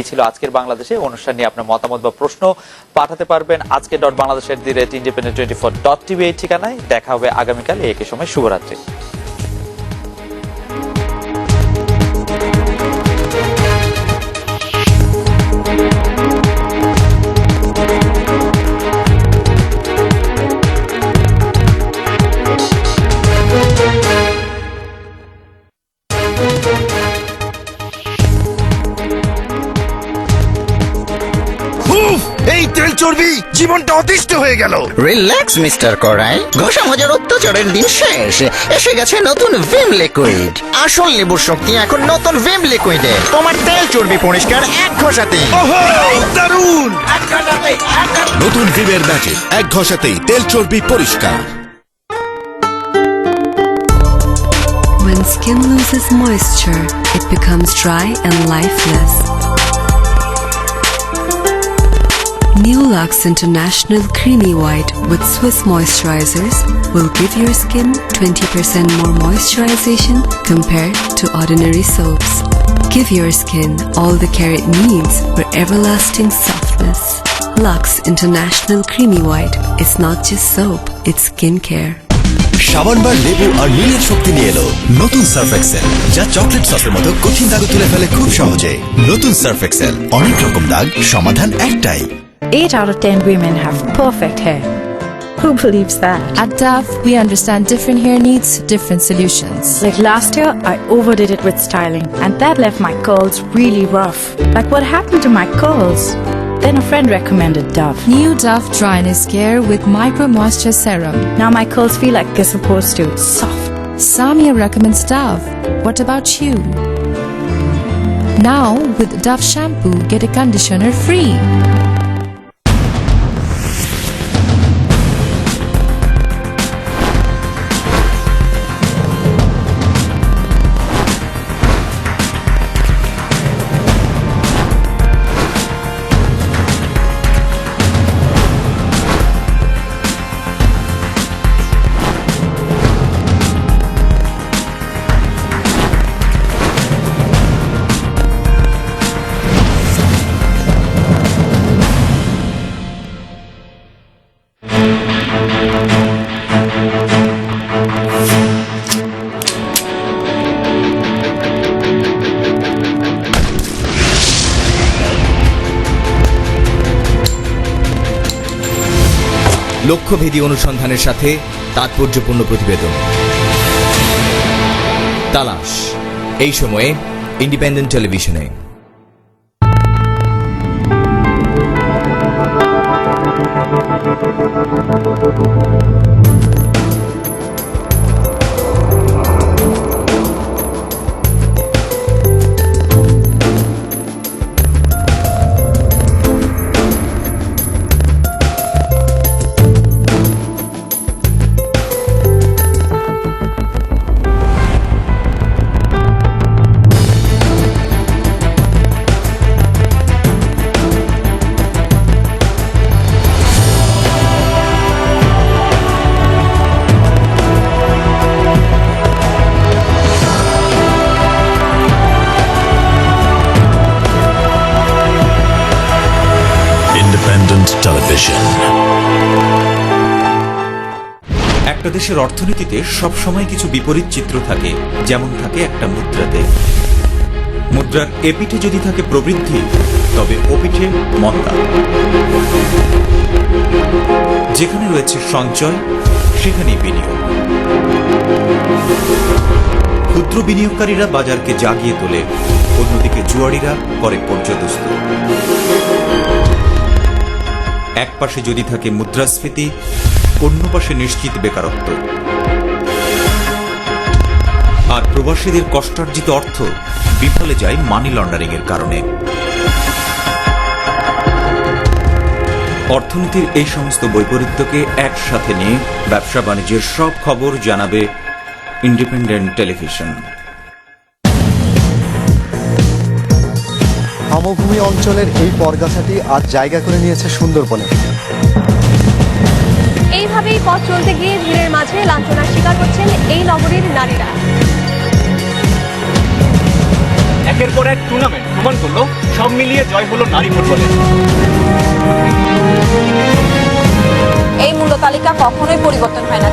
ছিল আজকের বাংলাদেশে অনুষ্ঠান নিয়ে আপনার মতামত বা প্রশ্ন পাঠাতে পারবেন আজকে.বাংলাদেশ@independent24.tv এই ঠিকানায়। দেখা হবে আগামীকাল একই সময়। শুভরাত্রি। এই তেল চর্বি জীবনটা অতিষ্ঠ হয়ে গেল। রিল্যাক্স মিস্টার করাই, ঘষা মজার অত্যাচারের দিন শেষ। এসে গেছে নতুন ভিম লিকুইড। আসল লেবুর শক্তি এখন নতুন ভিম লিকুইডে। তোমার তেল চর্বি পরিষ্কার এক ঘষাতেই। দারুণ! নতুন ভিমের ম্যাজিক, এক ঘষাতেই তেল চর্বি পরিষ্কার। When skin loses moisture, it becomes dry and lifeless. New Lux International Creamy White with Swiss moisturizers will give your skin 20% more moisturization compared to ordinary soaps. Give your skin all the care it needs for everlasting softness. Lux International Creamy White is not just soap, it's skincare. সাবান বার লেবু আর নীলের শক্তি নিয়ে এলো নতুন Surf Excel, যা chocolate সসের মতো কঠিন দাগ তুলে ফেলে খুব সহজে। নতুন সার্ফ এক্সেল, অনেক রকম দাগ, সমাধান একটাই। 8 out of 10 women have perfect hair. Who believes that? At Dove, we understand different hair needs, different solutions. Like last year, I overdid it with styling, and that left my curls really rough. Like what happened to my curls? Then a friend recommended Dove. New Dove Dryness Care with Micro Moisture Serum. Now my curls feel like they're supposed to. Soft. Samia recommends Dove. What about you? Now, with Dove shampoo, get a conditioner free. লক্ষ্যভেদী অনুসন্ধানের সাথে তাৎপর্যপূর্ণ প্রতিবেদন। তালাশ এই সময়ে independent টেলিভিশনে। Television. একটা দেশের অর্থনীতিতে সবসময় কিছু বিপরীত চিত্র থাকে, যেমন থাকে একটা মুদ্রাতে। মুদ্রার এপিঠে যদি থাকে প্রবৃদ্ধি, তবে ওপিঠে মন্দা। যেখানে রয়েছে সঞ্চয়, সেখানেই বিনিয়োগ। ক্ষুদ্র বিনিয়োগকারীরা বাজারকে জাগিয়ে তোলে, অন্যদিকে জুয়ারিরা করে পর্যদস্ত। এক পাশে যদি থাকে মুদ্রাস্ফীতি, অন্য পাশে নিশ্চিত বেকারত্ব। আর প্রবাসীদের কষ্টার্জিত অর্থ বিফলে যায় মানি লন্ডারিং এর কারণে। অর্থনীতির এই সমস্ত বৈপরীত্যকে একসাথে নিয়ে ব্যবসা বাণিজ্যের সব খবর জানাবে ইন্ডিপেন্ডেন্ট টেলিভিশন। সমভূমি অঞ্চলের এই পরগাছাটি আজ জায়গা করে নিয়েছে সুন্দরবনে। এইভাবেই পথ চলতে গিয়ে ভিড়ের মাঝে লাঞ্ছনার শিকার হচ্ছেন এই নগরীর নারীরা। একের পর এক টুর্নামেন্ট প্রমাণ করলো সব মিলিয়ে জয় হলো নারী ফুটবলে। এই মূল্য তালিকা কখনোই পরিবর্তন হয় না।